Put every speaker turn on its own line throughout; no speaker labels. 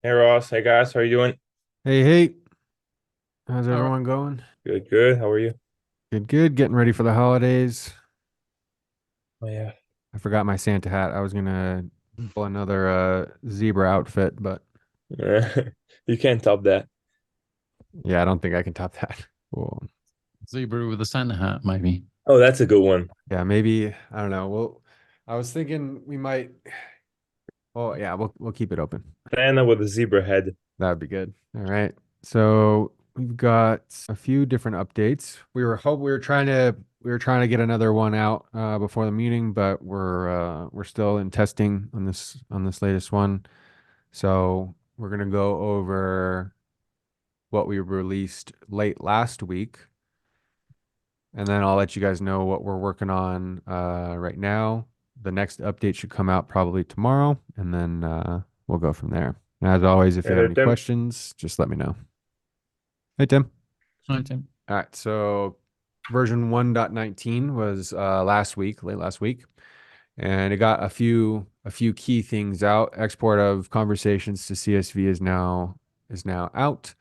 Hey Ross, hey guys, how are you doing?
Hey, hey, how's
All right.
everyone going?
Good, good. How are you?
Good, good. Getting ready for the holidays.
Oh yeah.
I forgot my Santa hat. I was gonna pull another zebra outfit, but
You can't top that.
yeah, I don't think I can top that. Well,
Zebra with a Santa hat, maybe.
Oh, that's a good one.
yeah, maybe I don't know. Well, I was thinking we might. Oh yeah, we'll keep it open.
Santa with a zebra head.
That would be good. All right. So we've got a few different updates. We were trying to get another one out before the meeting, but we're still in testing on this latest one. So we're gonna go over what we released late last week, and then I'll let you guys know what we're working on right now. The next update should come out probably tomorrow, and then we'll go from there. And as always, if
Hey
you have
there,
any
Tim.
questions, just let me know. Hey, Tim.
Right, Tim.
All right, so version 1.19 was last week, late last week, and it got a few key things out. Export of conversations to CSV is now out.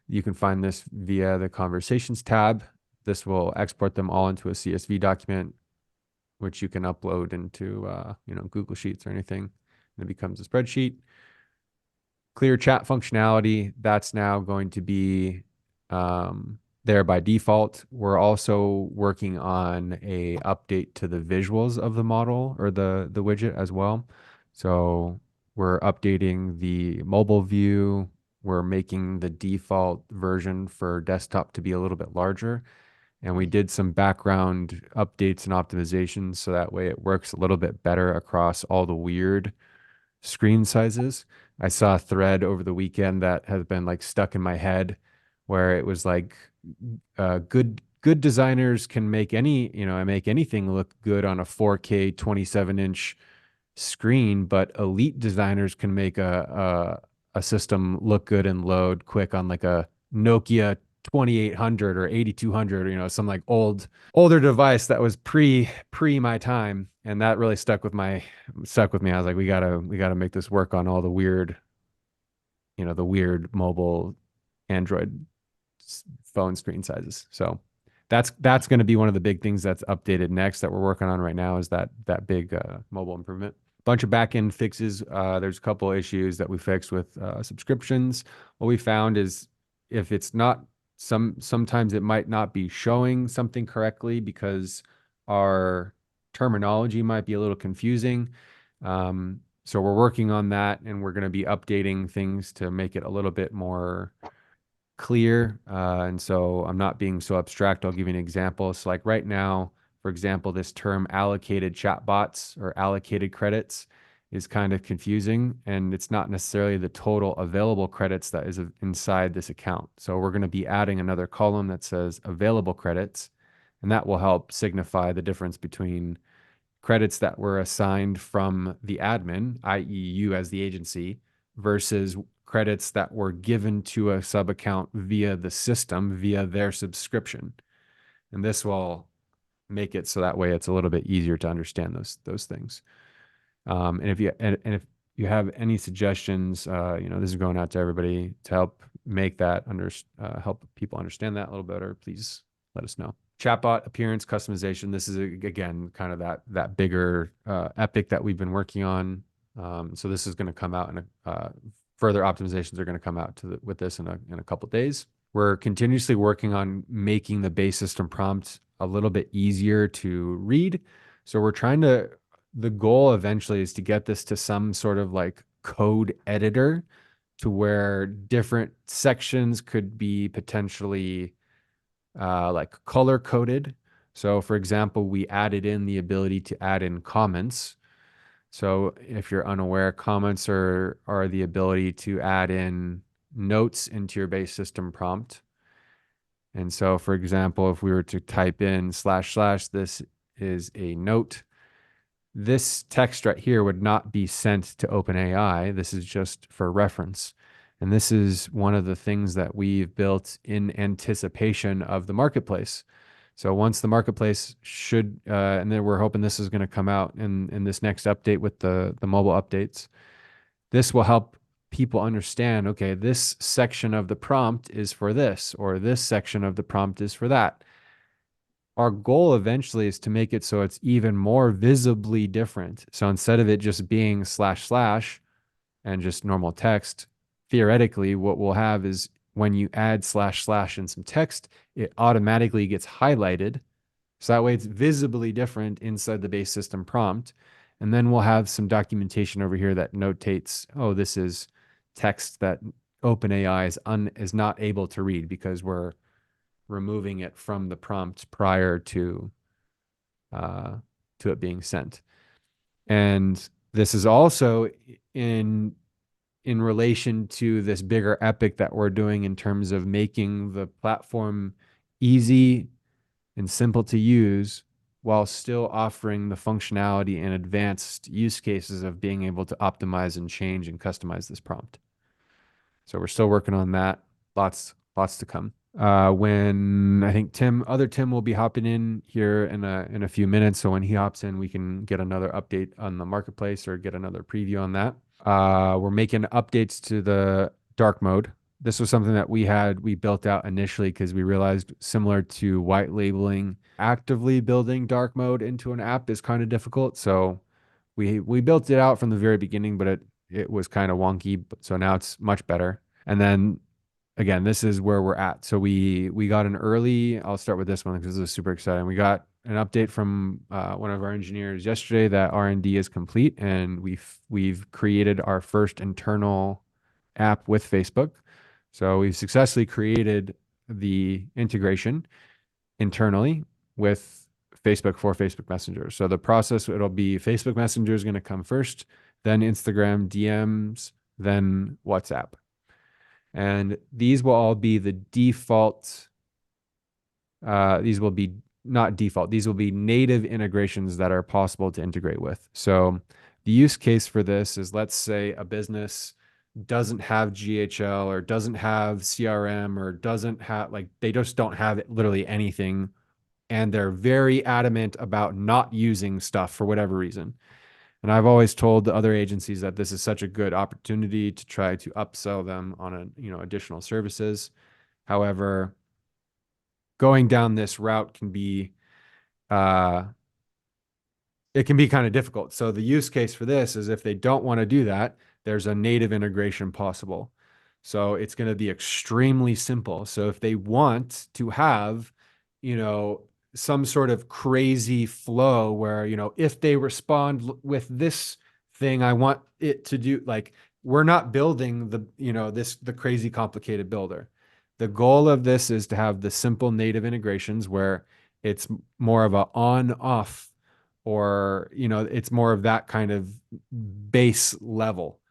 You can find this via the Conversations tab. This will export them all into a CSV document, which you can upload into Google Sheets or anything, and it becomes a spreadsheet. Clear chat functionality, that's now going to be there by default. We're also working on a update to the visuals of the model or the widget as well. So we're updating the mobile view. We're making the default version for desktop to be a little bit larger. And we did some background updates and optimizations so that way it works a little bit better across all the weird screen sizes. I saw a thread over the weekend that has been like stuck in my head where it was like good designers can make anything look good on a 4K 27-inch screen, but elite designers can make a system look good and load quick on like a Nokia 2800 or 8200, some like older device that was pre my time, and that really stuck with me. I was like, we gotta make this work on all the weird mobile Android phone screen sizes. So that's going to be one of the big things that's updated next that we're working on right now is that big mobile improvement. Bunch of backend fixes. There's a couple of issues that we fixed with subscriptions. What we found is if it's not sometimes it might not be showing something correctly because our terminology might be a little confusing. So we're working on that, and we're going to be updating things to make it a little bit more clear. And so I'm not being so abstract. I'll give you an example. So, like right now, for example, this term allocated chatbots or allocated credits is kind of confusing, and it's not necessarily the total available credits that is inside this account. So, we're going to be adding another column that says available credits, and that will help signify the difference between credits that were assigned from the admin, i.e., you as the agency, versus credits that were given to a sub account via the system via their subscription. And this will make it so that way it's a little bit easier to understand those things. And if you have any suggestions, this is going out to everybody to help make that help people understand that a little better. Please let us know. Chatbot appearance customization. This is again kind of that bigger epic that we've been working on. So this is going to come out and further optimizations are going to come out with this in a couple of days. We're continuously working on making the base system prompt a little bit easier to read. So the goal eventually is to get this to some sort of like code editor to where different sections could be potentially like color coded. So, for example, we added in the ability to add in comments. So, if you're unaware, comments are the ability to add in notes into your base system prompt. And so, for example, if we were to type in slash slash, this is a note. This text right here would not be sent to OpenAI. This is just for reference. And this is one of the things that we've built in anticipation of the marketplace. So once the marketplace and then we're hoping this is going to come out in this next update with the mobile updates. This will help people understand, okay, this section of the prompt is for this, or this section of the prompt is for that. Our goal eventually is to make it so it's even more visibly different. So instead of it just being slash slash and just normal text, theoretically, what we'll have is when you add slash slash and some text, it automatically gets highlighted. So that way it's visibly different inside the base system prompt. And then we'll have some documentation over here that notates, oh, this is text that OpenAI is not able to read because we're removing it from the prompt prior to it being sent. And this is also in relation to this bigger epic that we're doing in terms of making the platform easy and simple to use while still offering the functionality and advanced use cases of being able to optimize and change and customize this prompt. So we're still working on that. Lots to come. When I think other Tim will be hopping in here in a few minutes. So when he hops in, we can get another update on the marketplace or get another preview on that. We're making updates to the dark mode. This was something that we built out initially because we realized, similar to white labeling, actively building dark mode into an app is kind of difficult. So we built it out from the very beginning, but it was kind of wonky. So now it's much better. And then again, this is where we're at. So we got an early. I'll start with this one because this is super exciting. We got an update from one of our engineers yesterday that R&D is complete, and we've created our first internal app with Facebook. So we've successfully created the integration internally with Facebook for Facebook Messenger. So the process, it'll be Facebook Messenger is going to come first, then Instagram DMs, then WhatsApp. And these will all be the default. These will be not default. These will be native integrations that are possible to integrate with. So the use case for this is, let's say a business doesn't have GHL or doesn't have CRM or doesn't have, like, they just don't have literally anything. And they're very adamant about not using stuff for whatever reason. And I've always told the other agencies that this is such a good opportunity to try to upsell them on additional services. However, going down this route can be it can be kind of difficult. So the use case for this is, if they don't want to do that, there's a native integration possible. So it's going to be extremely simple. So if they want to have, some sort of crazy flow where, if they respond with this thing, I want it to do, like, we're not building the crazy complicated builder. The goal of this is to have the simple native integrations where it's more of a on off, or it's more of that kind of base level.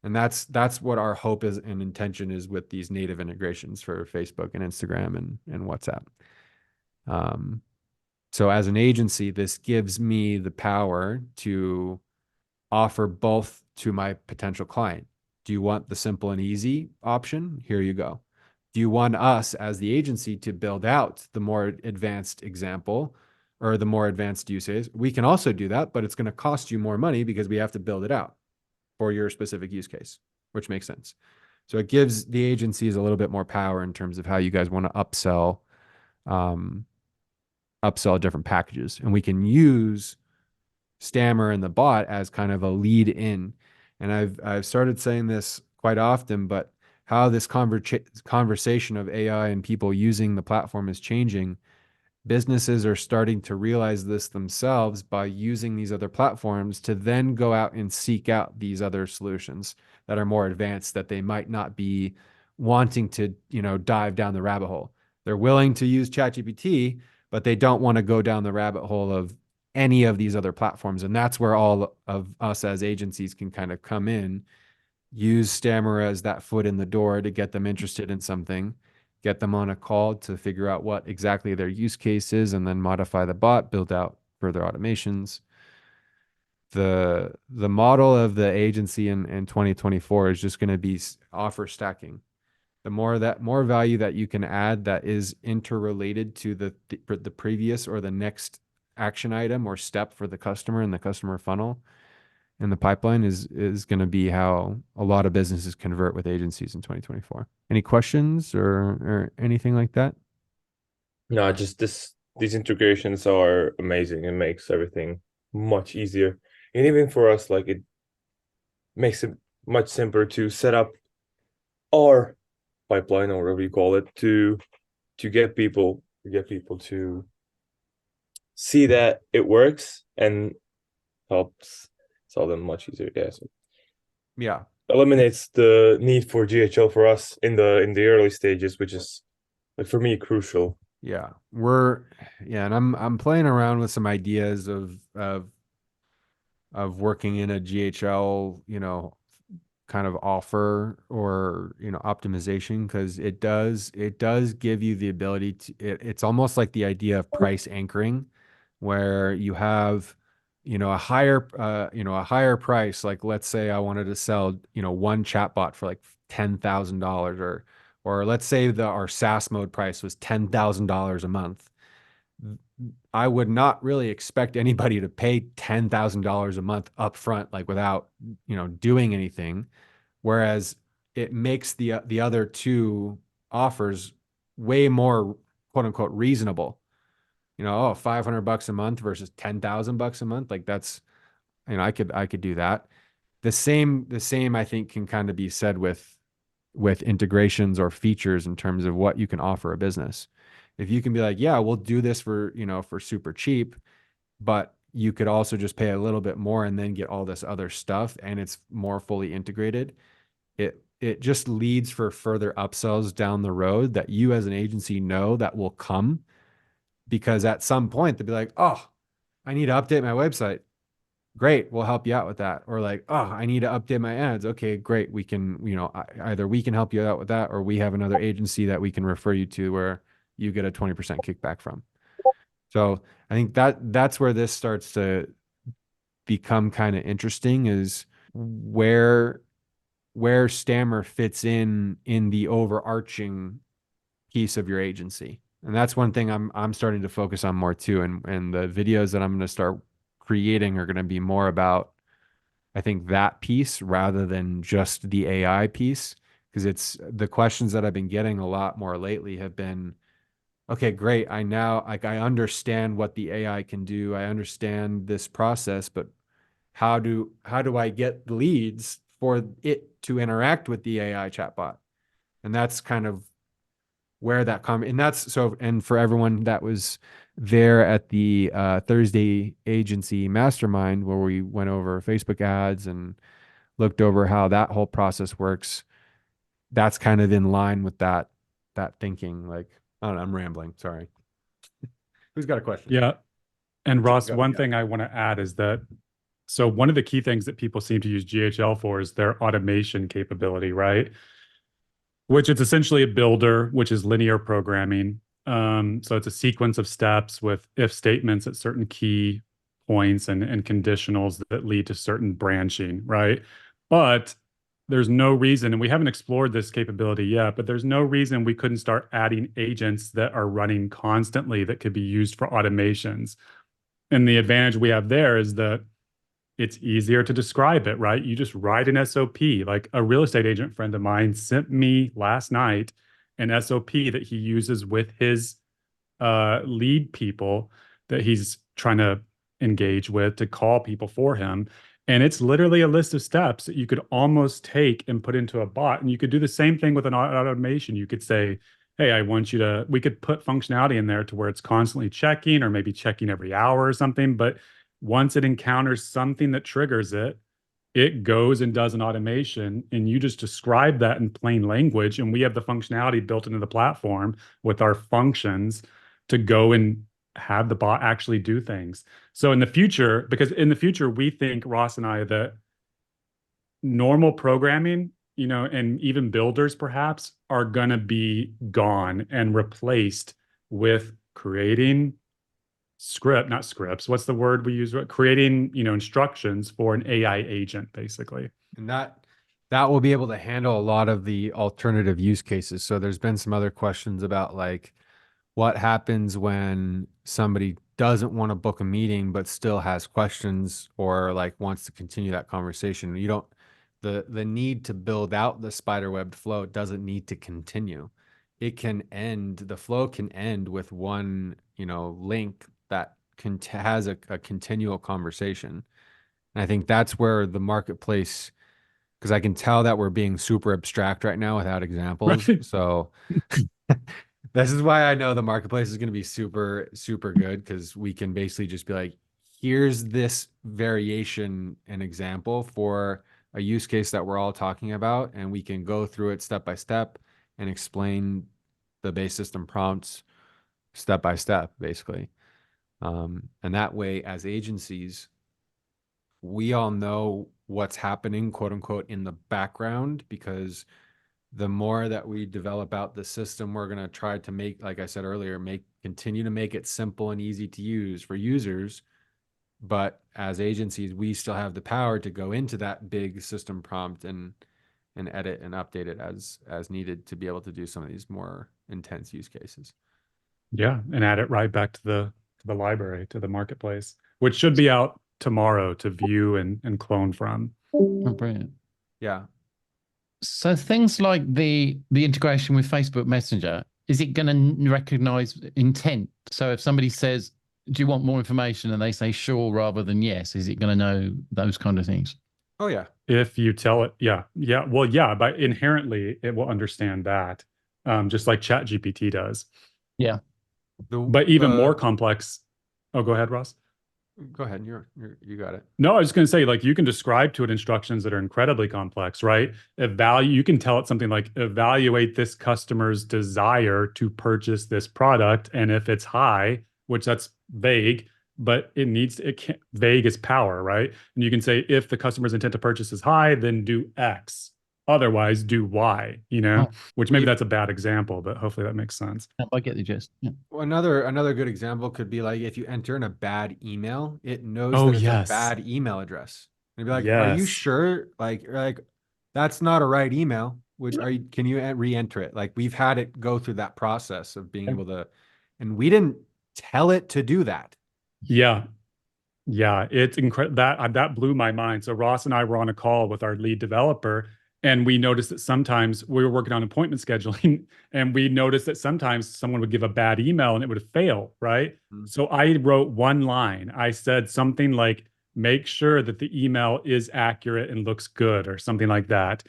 And that's what our hope is and intention is with these native integrations for Facebook and Instagram and WhatsApp. So as an agency, this gives me the power to offer both to my potential client. Do you want the simple and easy option? Here you go. Do you want us as the agency to build out the more advanced example or the more advanced uses? We can also do that, but it's going to cost you more money because we have to build it out for your specific use case, which makes sense. So it gives the agencies a little bit more power in terms of how you guys want to upsell different packages. And we can use Stammer and the bot as kind of a lead in. And I've started saying this quite often, but how this conversation of AI and people using the platform is changing. Businesses are starting to realize this themselves by using these other platforms to then go out and seek out these other solutions that are more advanced, that they might not be wanting to, dive down the rabbit hole. They're willing to use ChatGPT, but they don't want to go down the rabbit hole of any of these other platforms. And that's where all of us as agencies can kind of come in, use Stammer as that foot in the door to get them interested in something, get them on a call to figure out what exactly their use case is, and then modify the bot, build out further automations. The model of the agency in 2024 is just going to be offer stacking. The more value that you can add that is interrelated to the previous or the next action item or step for the customer in the customer funnel, in the pipeline is going to be how a lot of businesses convert with agencies in 2024. Any questions or anything like that?
No, just these integrations are amazing. It makes everything much easier. And even for us, like it makes it much simpler to set up our pipeline or whatever you call it to get people to see that it works and helps sell them much easier. Yeah, so
Yeah.
eliminates the need for GHL for us in the early stages, which is like for me crucial.
Yeah. And I'm playing around with some ideas of working in a GHL, kind of offer or, optimization because it does give you the ability to it's almost like the idea of price anchoring where you have, a higher price. Like let's say I wanted to sell, one chatbot for like $10,000 or let's say our SaaS mode price was $10,000 a month. I would not really expect anybody to pay $10,000 a month upfront, like without, doing anything. Whereas it makes the other two offers way more quote unquote reasonable. 500 bucks a month versus 10,000 bucks a month. Like that's, I could do that. The same I think can kind of be said with integrations or features in terms of what you can offer a business. If you can be like, yeah, we'll do this for super cheap, but you could also just pay a little bit more and then get all this other stuff and it's more fully integrated. It just leads for further upsells down the road that you as an agency know that will come because at some point they'll be like, oh, I need to update my website. Great, we'll help you out with that. Or like, oh, I need to update my ads. Okay, great. We can, either we can help you out with that or we have another agency that we can refer you to where you get a 20% kickback from. So I think that's where this starts to become kind of interesting is where Stammer fits in the overarching piece of your agency. And that's one thing I'm starting to focus on more too. And the videos that I'm going to start creating are going to be more about, I think, that piece rather than just the AI piece. Because it's the questions that I've been getting a lot more lately have been, okay, great. I understand what the AI can do. I understand this process, but how do I get leads for it to interact with the AI chatbot? And that's kind of where that comes. And that's so, and for everyone that was there at the Thursday agency mastermind where we went over Facebook ads and looked over how that whole process works, that's kind of in line with that thinking. Like, I don't know, I'm rambling. Sorry. Who's got a question?
Yeah. And Ross,
Go.
one
Yeah.
thing I want to add is that so one of the key things that people seem to use GHL for is their automation capability, right? Which it's essentially a builder, which is linear programming. So it's a sequence of steps with if statements at certain key points and conditionals that lead to certain branching, right? But there's no reason, and we haven't explored this capability yet, but there's no reason we couldn't start adding agents that are running constantly that could be used for automations. And the advantage we have there is that it's easier to describe it, right? You just write an SOP. Like a real estate agent friend of mine sent me last night an SOP that he uses with his lead people that he's trying to engage with to call people for him. And it's literally a list of steps that you could almost take and put into a bot. And you could do the same thing with an automation. You could say, hey, I want you to, we could put functionality in there to where it's constantly checking or maybe checking every hour or something. But once it encounters something that triggers it, it goes and does an automation and you just describe that in plain language. And we have the functionality built into the platform with our functions to go and have the bot actually do things. So in the future, because in the future, we think, Ross and I, that normal programming, and even builders perhaps are going to be gone and replaced with creating not scripts. What's the word we use? Creating, instructions for an AI agent, basically.
And that will be able to handle a lot of the alternative use cases. So there's been some other questions about like what happens when somebody doesn't want to book a meeting but still has questions or like wants to continue that conversation. You don't the need to build out the spiderwebbed flow doesn't need to continue. It can end, the flow can end with one, link that has a continual conversation. And I think that's where the marketplace, because I can tell that we're being super abstract right now without examples.
Right.
So this is why I know the marketplace is going to be super, super good, because we can basically just be like, here's this variation and example for a use case that we're all talking about, and we can go through it step by step and explain the base system prompts step by step, basically. And that way, as agencies, we all know what's happening, quote unquote, in the background, because the more that we develop out the system, we're going to try to make, like I said earlier, continue to make it simple and easy to use for users. But as agencies, we still have the power to go into that big system prompt and edit and update it as needed to be able to do some of these more intense use cases.
Yeah, and add it right back to the library, to the marketplace, which should be out tomorrow to view and clone from.
Oh, brilliant.
Yeah.
So things like the integration with Facebook Messenger, is it going to recognize intent? So if somebody says, "Do you want more information?" and they say sure rather than yes, is it going to know those kind of things?
Oh yeah.
If you tell it, yeah, well, yeah, but inherently it will understand that, just like ChatGPT does.
Yeah.
But even more complex. Oh, go ahead, Ross.
Go ahead. You got it.
No, I was going to say, like, you can describe to it instructions that are incredibly complex, right? You can tell it something like, evaluate this customer's desire to purchase this product. And if it's high, which that's vague, but vague is power, right? And you can say, if the customer's intent to purchase is high, then do X. Otherwise, do Y,
Oh,
which maybe that's a bad example, but hopefully that makes sense.
I get the gist. Yeah.
Well, another good example could be like if you enter in a bad email, it knows
Oh,
that it's a
yes.
bad email address. And it'd be like, "Are you
Yes.
sure?" Like that's not a right email. Can you re-enter it? Like we've had it go through that process of being able to, and we didn't tell it to do that.
Yeah. Yeah, it's incredible. That blew my mind. So Ross and I were on a call with our lead developer, and we noticed that sometimes we were working on appointment scheduling, and we noticed that sometimes someone would give a bad email and it would fail, right?
Mm-hmm.
So I wrote one line. I said something like, "Make sure that the email is accurate and looks good," or something like that.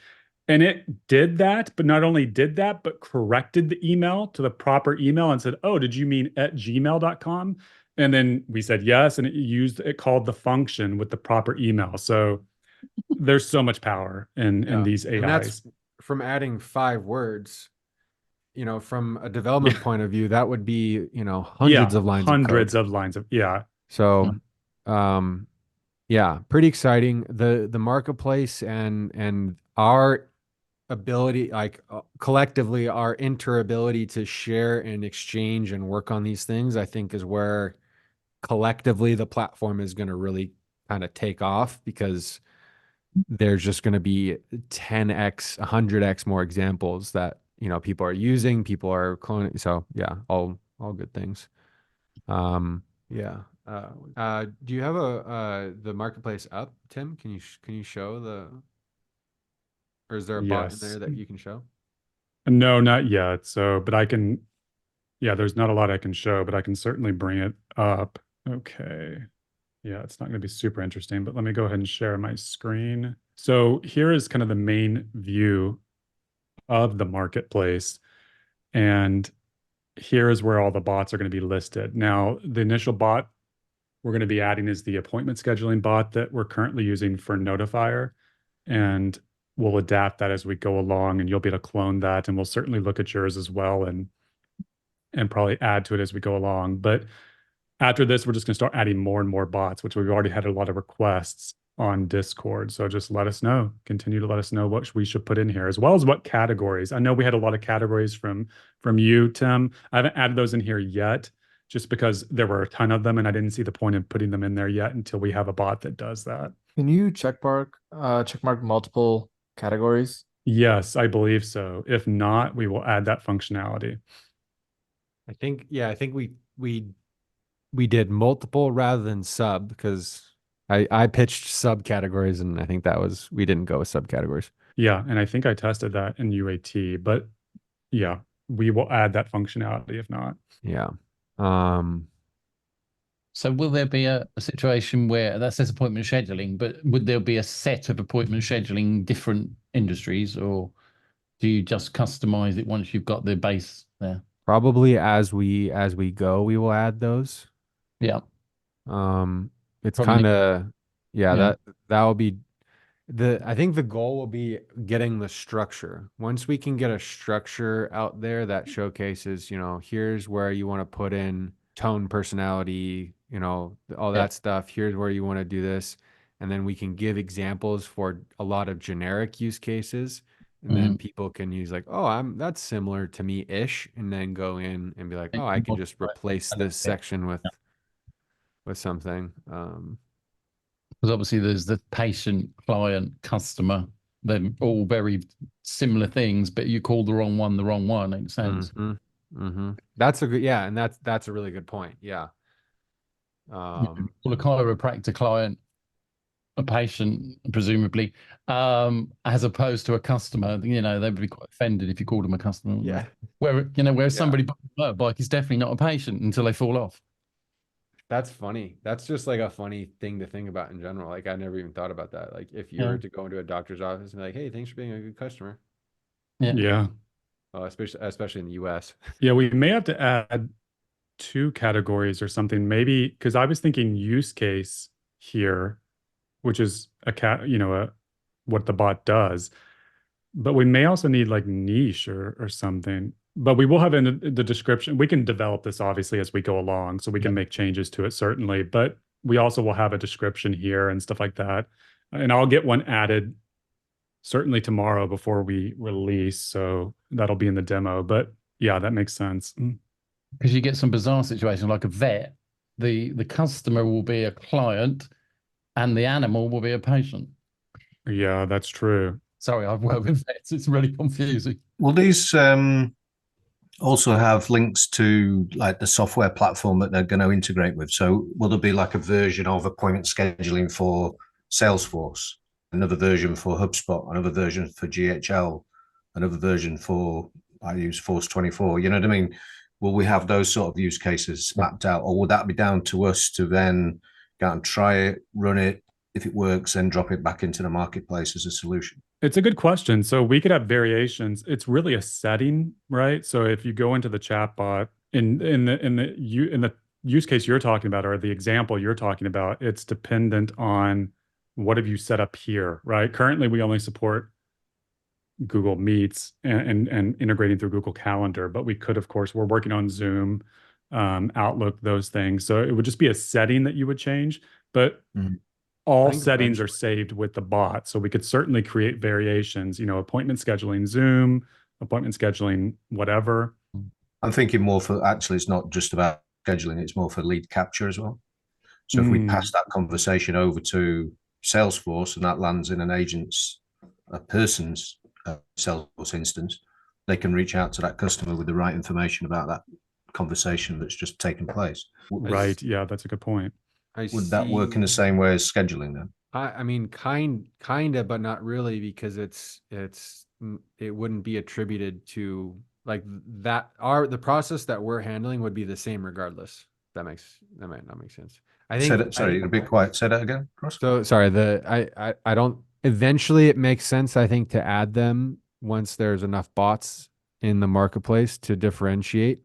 And it did that, but not only did that, but corrected the email to the proper email and said, "Oh, did you mean at gmail.com?" And then we said yes, and it called the function with the proper email. So there's so much power in these AIs.
And that's from adding 5 words. From a development point of view, that would be, hundreds of lines
hundreds
of code.
of lines of, yeah.
So, yeah, pretty exciting. The marketplace and our ability, like collectively, our interability to share and exchange and work on these things, I think is where collectively the platform is going to really kind of take off, because there's just going to be 10x, 100x more examples that, people are using, people are cloning. So yeah, all good things. Yeah. Do you have the marketplace up, Tim? Can you show or is there a bot in
Yes.
there that you can show?
No, not yet. So, but there's not a lot I can show, but I can certainly bring it up. Okay. Yeah, it's not going to be super interesting, but let me go ahead and share my screen. So here is kind of the main view of the marketplace. And here is where all the bots are going to be listed. Now, the initial bot we're going to be adding is the appointment scheduling bot that we're currently using for Notifier. And we'll adapt that as we go along, and you'll be able to clone that. And we'll certainly look at yours as well and probably add to it as we go along. But after this, we're just going to start adding more and more bots, which we've already had a lot of requests on Discord. So just let us know, continue to let us know what we should put in here, as well as what categories. I know we had a lot of categories from you, Tim. I haven't added those in here yet, just because there were a ton of them and I didn't see the point in putting them in there yet until we have a bot that does that.
Can you checkmark multiple categories?
Yes, I believe so. If not, we will add that functionality.
I think we we did multiple rather than sub because I pitched subcategories and I think we didn't go with subcategories.
Yeah, and I think I tested that in UAT, but yeah, we will add that functionality if not.
Yeah.
So will there be a situation where that says appointment scheduling, but would there be a set of appointment scheduling different industries, or do you just customize it once you've got the base there?
Probably as we go, we will add those.
Yeah.
It's
Probably.
kind of yeah,
Yeah.
that will be I think the goal will be getting the structure. Once we can get a structure out there that showcases, here's where you want to put in tone, personality, all
Yeah.
that stuff. Here's where you want to do this. And then we can give examples for a lot of generic use cases. And then people can use like, oh, that's similar to me-ish, and then go in and be like, oh, I can just replace this section with something.
Because obviously there's the patient, client, customer. They're all very similar things, but you call the wrong one. Makes sense.
That's a good, yeah, and that's a really good point. Yeah.
Call a chiropractor client a patient, presumably, as opposed to a customer. They would be quite offended if you called them a customer.
Yeah.
Where somebody buying a motorbike is definitely not a patient until they fall off.
That's funny. That's just like a funny thing to think about in general. Like I never even thought about that. Like if you were to go into a doctor's office and be like, "Hey, thanks for being a good customer."
Yeah.
Especially in the US.
Yeah, we may have to add 2 categories or something, maybe because I was thinking use case here, which is what the bot does. But we may also need like niche or something. But we will have in the description. We can develop this obviously as we go along, so we can make changes to it certainly. But we also will have a description here and stuff like that. And I'll get one added certainly tomorrow before we release. So that'll be in the demo. But yeah, that makes sense.
Because you get some bizarre situations like a vet. The customer will be a client and the animal will be a patient.
Yeah, that's true.
Sorry, I've worked with vets. It's really confusing.
Will these also have links to like the software platform that they're going to integrate with? So will there be like a version of appointment scheduling for Salesforce, another version for HubSpot, another version for GHL, another version for, I use Force 24, you know what I mean? Will we have those sort of use cases mapped out, or would that be down to us to then go out and try it, run it? If it works, then drop it back into the marketplace as a solution?
It's a good question. So we could have variations. It's really a setting, right? So if you go into the chatbot in the use case you're talking about, or the example you're talking about, it's dependent on what have you set up here, right? Currently, we only support Google Meets and integrating through Google Calendar, but we could, of course, we're working on Zoom, Outlook, those things. So it would just be a setting that you would change, but all settings are saved with the bot. So we could certainly create variations, appointment scheduling Zoom, appointment scheduling whatever.
I'm thinking more for, actually, it's not just about scheduling, it's more for lead capture as well. So if we pass that conversation over to Salesforce and that lands in a person's Salesforce instance, they can reach out to that customer with the right information about that conversation that's just taken place.
Right. Yeah, that's a good point.
Would that work in the same way as scheduling then?
I mean, kinda, but not really, because it wouldn't be attributed to like that. The process that we're handling would be the same regardless. That might not make sense. I think.
Sorry, you're a bit quiet. Say that again, Ross.
So sorry. I don't. Eventually, it makes sense, I think, to add them once there's enough bots in the marketplace to differentiate.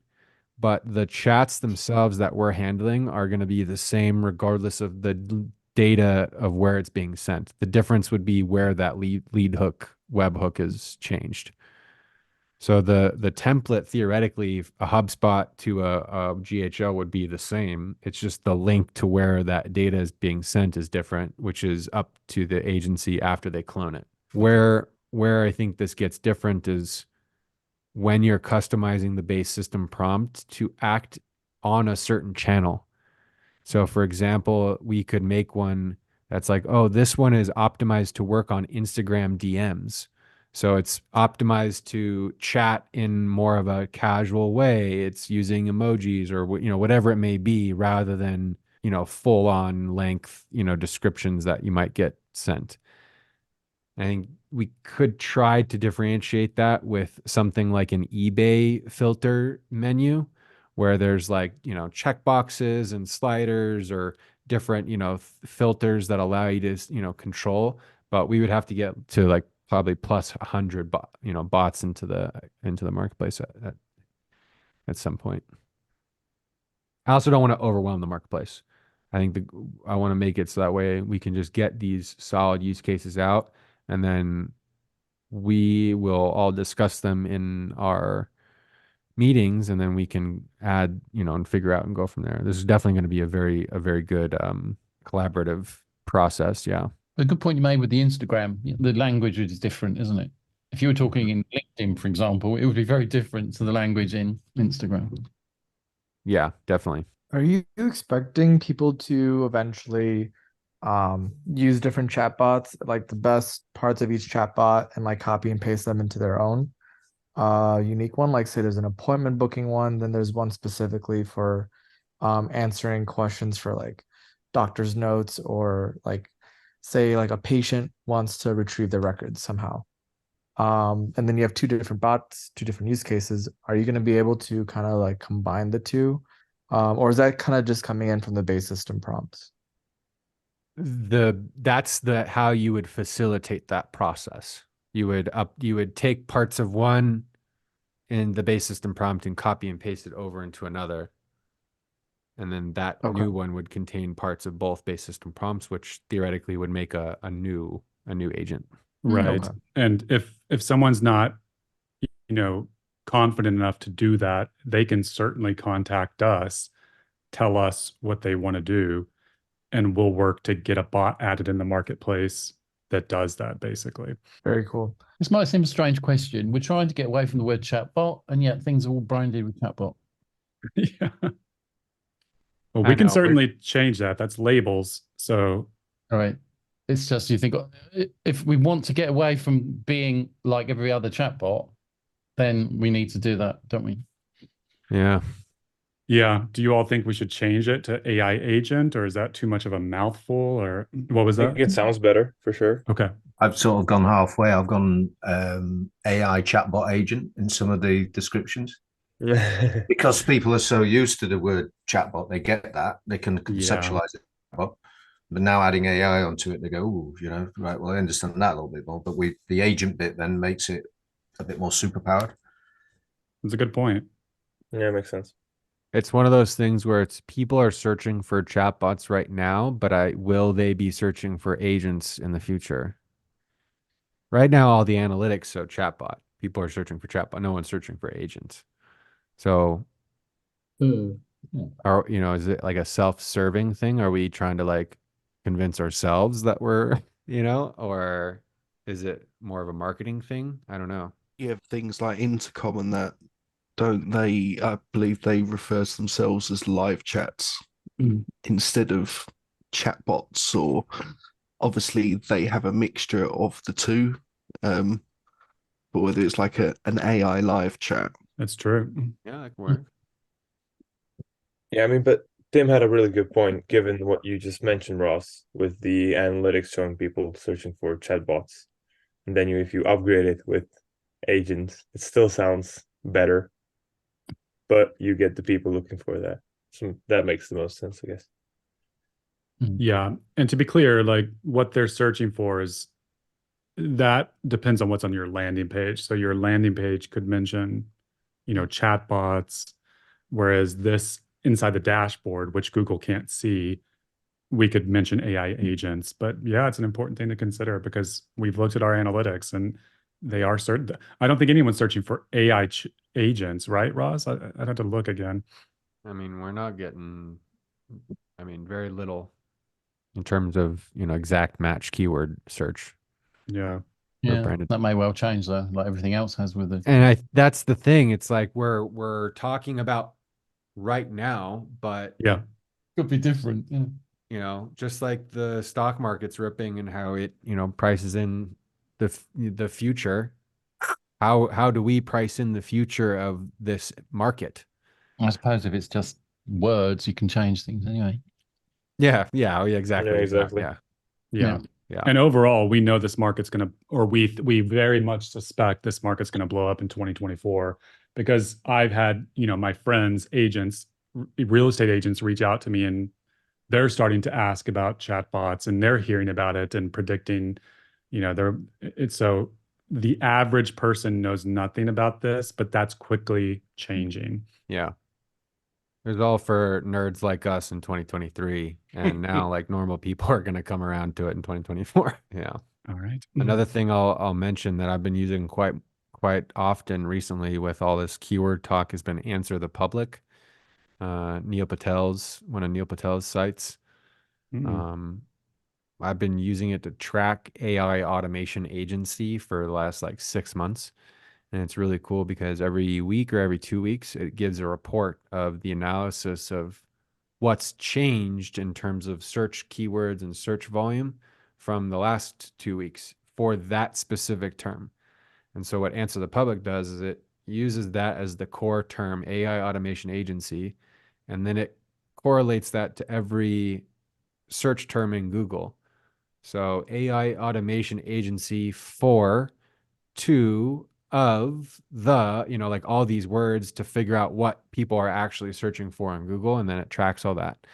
But the chats themselves that we're handling are going to be the same regardless of the data of where it's being sent. The difference would be where that lead hook, webhook is changed. So the template, theoretically, a HubSpot to a GHL would be the same. It's just the link to where that data is being sent is different, which is up to the agency after they clone it. Where I think this gets different is when you're customizing the base system prompt to act on a certain channel. So for example, we could make one that's like, oh, this one is optimized to work on Instagram DMs. So it's optimized to chat in more of a casual way. It's using emojis or whatever it may be, rather than full on length descriptions that you might get sent. I think we could try to differentiate that with something like an eBay filter menu, where there's like, check boxes and sliders or different, filters that allow you to, control. But we would have to get to like probably plus 100 bots into the marketplace at some point. I also don't want to overwhelm the marketplace. I think I want to make it so that way we can just get these solid use cases out, and then we will all discuss them in our meetings, and then we can add, and figure out and go from there. This is definitely going to be a very good collaborative process. Yeah.
A good point you made with the Instagram. The language is different, isn't it? If you were talking in LinkedIn, for example, it would be very different to the language in Instagram.
Yeah, definitely.
Are you expecting people to eventually use different chatbots, like the best parts of each chatbot, and like copy and paste them into their own unique one? Like say there's an appointment booking one, then there's one specifically for answering questions for like doctor's notes, or like say like a patient wants to retrieve their records somehow. And then you have two different bots, two different use cases. Are you going to be able to kind of like combine the two? Or is that kind of just coming in from the base system prompts?
That's the how you would facilitate that process. You would take parts of one in the base system prompt and copy and paste it over into another. And then that
Okay.
new one would contain parts of both base system prompts, which theoretically would make a new agent.
Right.
Okay.
And if someone's not, confident enough to do that, they can certainly contact us, tell us what they want to do, and we'll work to get a bot added in the marketplace that does that, basically.
Very cool.
This might seem a strange question. We're trying to get away from the word chatbot, and yet things are all branded with chatbot.
Yeah. Well,
I
we can
know,
certainly change that. That's labels. So
All right. It's just you think if we want to get away from being like every other chatbot, then we need to do that, don't we?
yeah.
yeah, do you all think we should change it to AI agent, or is that too much of a mouthful, or what was
I
that?
think it sounds better for sure.
Okay.
I've sort of gone halfway. I've gone AI chatbot agent in some of the descriptions because people are so used to the word chatbot, they get that, they can conceptualize it. But now adding AI onto it, they go, "Ooh, right? Well, I understand that a little bit more." But the agent bit then makes it a bit more superpowered.
That's a good point.
Yeah, makes sense.
It's one of those things where it's people are searching for chatbots right now, but will they be searching for agents in the future? Right now, all the analytics show chatbot. People are searching for chatbot. No one's searching for agents. So, is it like a self-serving thing? Are we trying to like convince ourselves that we're, or is it more of a marketing thing? I don't know.
You have things like Intercom and that, don't they? I believe they refer to themselves as live chats instead of chatbots, or obviously they have a mixture of the two. But whether it's like an AI live chat.
That's true.
Yeah, that can work.
Yeah, I mean, but Tim had a really good point given what you just mentioned, Ross, with the analytics showing people searching for chatbots. And then if you upgrade it with agents, it still sounds better, but you get the people looking for that. So that makes the most sense, I guess.
Yeah. And to be clear, like what they're searching for is that depends on what's on your landing page. So your landing page could mention, chatbots, whereas this inside the dashboard, which Google can't see, we could mention AI agents. But yeah, it's an important thing to consider because we've looked at our analytics and they are certain. I don't think anyone's searching for AI agents, right, Ross? I'd have to look again.
I mean, we're not getting, very little in terms of, exact match keyword search.
Yeah.
Yeah,
branded.
that may well change though, like everything else has with it.
And that's the thing. It's like we're talking about right now, but
Yeah.
Could be different. Yeah.
Just like the stock market's ripping and how it, prices in the future. how do we price in the future of this market?
I suppose if it's just words, you can change things anyway.
Yeah, yeah, exactly.
Yeah, exactly.
Yeah,
Yeah.
yeah.
And overall, we know this market's going to, or we very much suspect this market's going to blow up in 2024 because I've had, my friends, agents, real estate agents reach out to me and they're starting to ask about chatbots and they're hearing about it and predicting, it's so the average person knows nothing about this, but that's quickly changing.
Yeah. It was all for nerds like us in 2023. And now like normal people are going to come around to it in 2024. Yeah.
All right.
Another thing I'll mention that I've been using quite often recently with all this keyword talk has been Answer the Public. One of Neil Patel's sites.
Mm.
I've been using it to track AI automation agency for the last like 6 months. And it's really cool because every week or every 2 weeks, it gives a report of the analysis of what's changed in terms of search keywords and search volume from the last 2 weeks for that specific term. And so what Answer the Public does is it uses that as the core term, AI automation agency, and then it correlates that to every search term in Google. So AI automation agency for two of the, like all these words to figure out what people are actually searching for on Google, and then it tracks all that.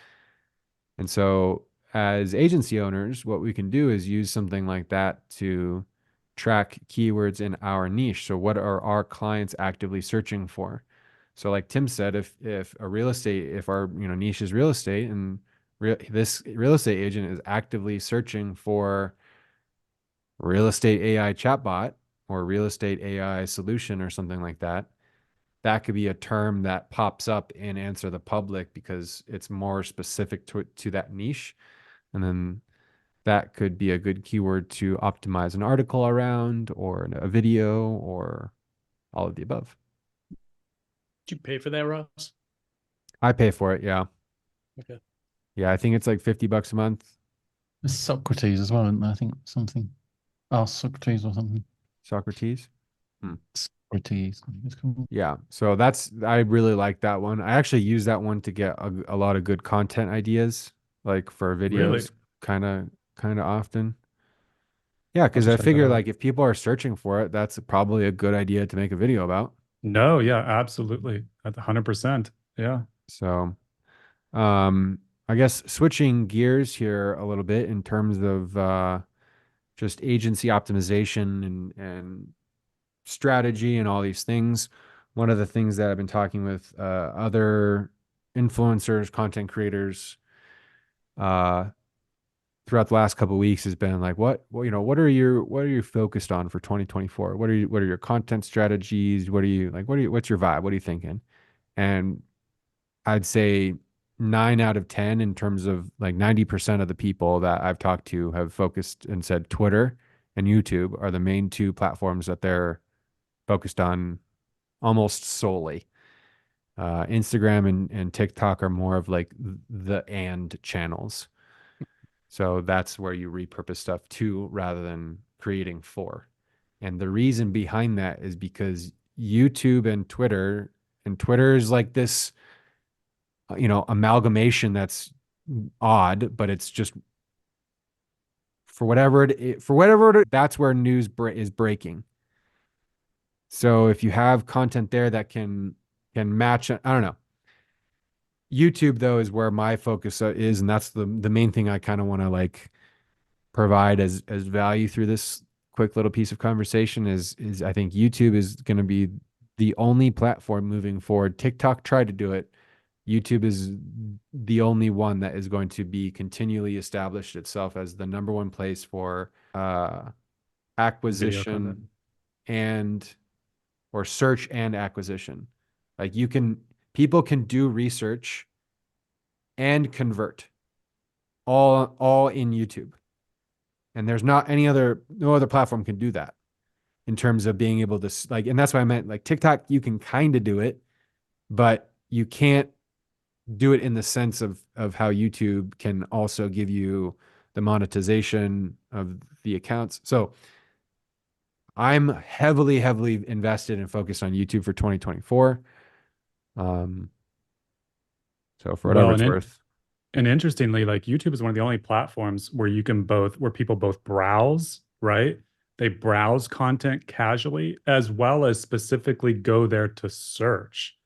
And so as agency owners, what we can do is use something like that to track keywords in our niche. So what are our clients actively searching for? So like Tim said, if our niche is real estate and this real estate agent is actively searching for real estate AI chatbot or real estate AI solution or something like that, that could be a term that pops up in Answer the Public because it's more specific to that niche. And then that could be a good keyword to optimize an article around or a video or all of the above.
Did you pay for that, Ross?
I pay for it. Yeah.
Okay.
Yeah. I think it's like $50 a month.
There's Socrates as well, isn't there? I think something. Ask Socrates or something.
Socrates.
Socrates, I think it's called.
Yeah. So I really like that one. I actually use that one to get a lot of good content ideas, like for
Really?
videos kind of often. Yeah,
I'll have
because
to
I
check that
figure
out.
like if people are searching for it, that's probably a good idea to make a video about.
No, yeah, absolutely. At 100%. Yeah.
So, I guess switching gears here a little bit in terms of just agency optimization and strategy and all these things. One of the things that I've been talking with other influencers, content creators, throughout the last couple of weeks has been like, what are you focused on for 2024? What are your content strategies? What's your vibe? What are you thinking? And I'd say 9 out of 10 in terms of like 90% of the people that I've talked to have focused and said Twitter and YouTube are the main two platforms that they're focused on almost solely. Instagram and TikTok are more of like the and channels. So that's where you repurpose stuff to rather than creating for. And the reason behind that is because YouTube and Twitter is like this, amalgamation that's odd, but it's just that's where news is breaking. So if you have content there that can match, I don't know. YouTube though is where my focus is, and that's the main thing I kind of want to like provide as value through this quick little piece of conversation is I think YouTube is going to be the only platform moving forward. TikTok tried to do it. YouTube is the only one that is going to be continually established itself as the number one place for acquisition or search and acquisition. Like people can do research and convert all in YouTube. And there's no other platform can do that in terms of being able to like, and that's what I meant. Like TikTok, you can kind of do it, but you can't do it in the sense of how YouTube can also give you the monetization of the accounts. So I'm heavily invested and focused on YouTube for 2024. So for whatever
Well,
it's
and
worth.
And interestingly, like YouTube is one of the only platforms where where people both browse, right? They browse content casually as well as specifically go there to search.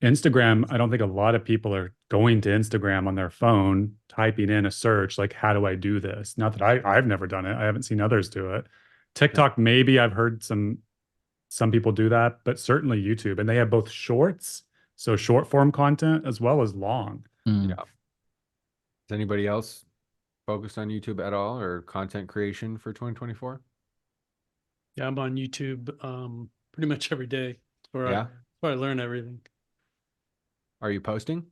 Instagram, I don't think a lot of people are going to Instagram on their phone, typing in a search like, how do I do this? Not that I've never done it. I haven't seen others do it. TikTok, maybe I've heard some people do that, but certainly YouTube. And they have both shorts, so short form content as well as long.
Mm.
Yeah. Is anybody else focused on YouTube at all or content creation for 2024?
Yeah, I'm on YouTube pretty much every day.
Yeah.
That's where I learn everything.
Are you posting?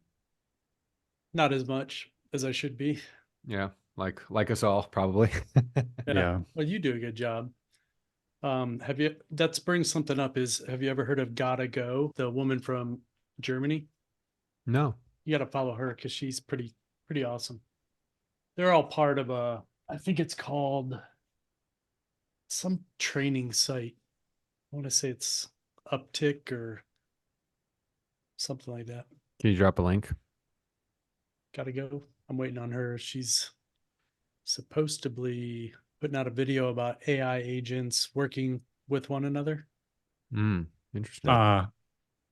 Not as much as I should be.
Yeah, like us all probably.
Yeah.
Well, you do a good job. That brings something up have you ever heard of Gotta Go, the woman from Germany?
No.
You got to follow her because she's pretty awesome. They're all part of I think it's called some training site. I want to say it's Uptick or something like that.
Can you drop a link?
Gotta go. I'm waiting on her. She's supposed to be putting out a video about AI agents working with one another.
Interesting.